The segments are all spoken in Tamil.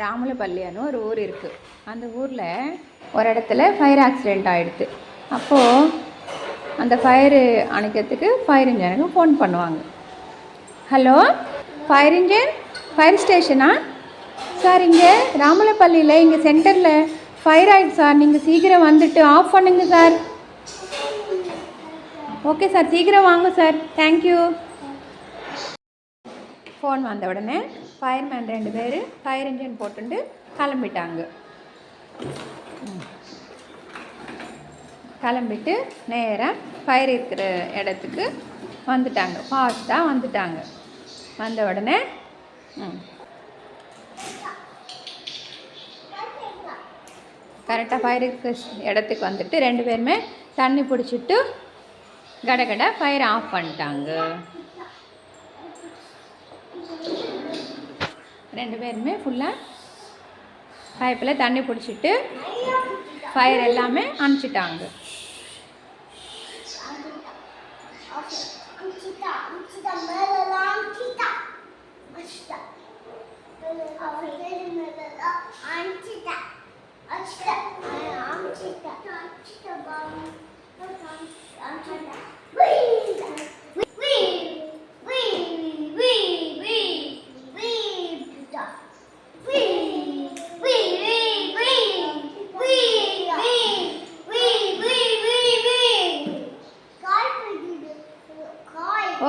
ராமலப்பள்ளின்னு ஒரு ஊர் இருக்குது. அந்த ஊரில் ஒரு இடத்துல ஃபயர் ஆக்சிடெண்ட் ஆகிடுது. அப்போது அந்த ஃபயரு அணைக்கிறதுக்கு ஃபயர் இன்ஜினுக்கு ஃபோன் பண்ணுவாங்க. ஹலோ, ஃபயர் இன்ஜின், ஃபயர் ஸ்டேஷனா சார்? இங்கே ராமலப்பள்ளியில் இங்கே சென்டரில் ஃபயர் ஆகிடுது சார், நீங்கள் சீக்கிரம் வந்துட்டு ஆஃப் பண்ணுங்க சார். ஓகே சார், சீக்கிரம் வாங்க சார், தேங்க்யூ. ஃபோன் வந்த உடனே ஃபயர்மேன் 2 பேர் ஃபயர் இன்ஜின் போட்டுட்டு கிளம்பிட்டாங்க. கிளம்பிட்டு நேராக ஃபயர் இருக்கிற இடத்துக்கு வந்துட்டாங்க. ஃபாஸ்ட்டாக வந்துட்டாங்க. வந்த உடனே கரெக்டாக ஃபயர் இருக்கிற இடத்துக்கு வந்துட்டு 2 பேருமே தண்ணி பிடிச்சிட்டு கடகடை ஃபயர் ஆஃப் பண்ணிட்டாங்க. 2 பேருமே ஃபுல்லாக பைப்பில் தண்ணி பிடிச்சிட்டு ஃபயர் எல்லாமே அணைச்சிட்டாங்க.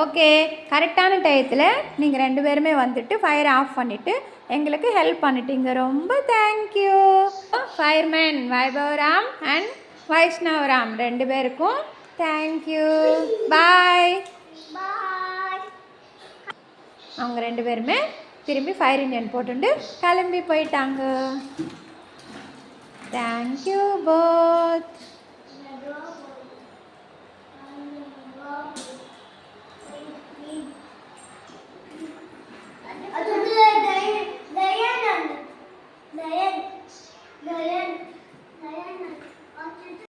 ஓகே, கரெக்டான டயத்தில் நீங்கள் 2 பேருமே வந்துட்டு ஃபயர் ஆஃப் பண்ணிவிட்டு எங்களுக்கு ஹெல்ப் பண்ணிட்டீங்க. ரொம்ப தேங்க்யூ. ஃபயர்மேன் வைபவராம் அண்ட் வைஷ்ணவராம் 2 பேருக்கும் தேங்க்யூ. பாய். அவங்க 2 பேருமே திரும்பி ஃபயர் இன்ஜின் போட்டுட்டு கிளம்பி போயிட்டாங்க. Thank you both.